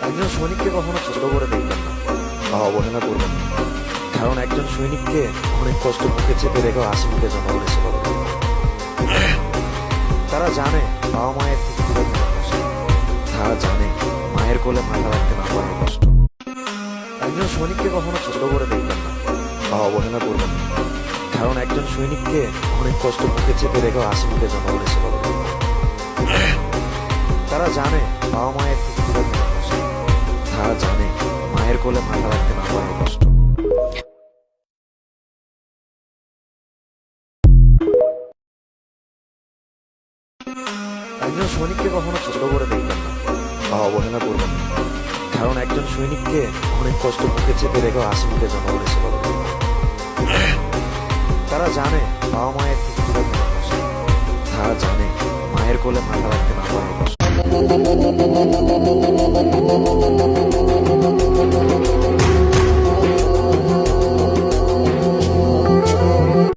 একজন সৈনিককে কখনো ছোট করে দেখবেন না বা অবহেলা করবেন না, কারণ একজন সৈনিককে অনেক কষ্ট মুখে চেপে রেখেও হাসি মুখে জন্ম করেছিল। তারা জানে বাবা মায়ের থেকে দূরে থাকার কষ্ট, তারা জানে মায়ের কোলে মাথা রাখতে না পারার কষ্ট। একজন সৈনিককে কখনো ছোট করে দেখবেন না বা অবহেলা করবেন না, কারণ একজন সৈনিককে অনেক কষ্ট মুখে চেপে রেখেও হাসি মুখে জন্ম করেছিল। তারা জানে বাবা মায়ের থেকে দূরে থাকার কষ্ট, তারা জানে মায়ের কোলে মাথা রাখতে না পারার কষ্ট। একজন সৈনিককে কখনো ছোট করে দেখবেন না বা অবহেলা করবেন না, কারণ একজন সৈনিককে অনেক কষ্ট মুখে চেপে রেখেও হাসি মুখে জন্ম করেছিল। তারা জানে বাবা মায়ের থেকে দূরে থাকার কষ্ট, তারা জানে মায়ের কোলে মাথা রাখতে না পারার কষ্ট।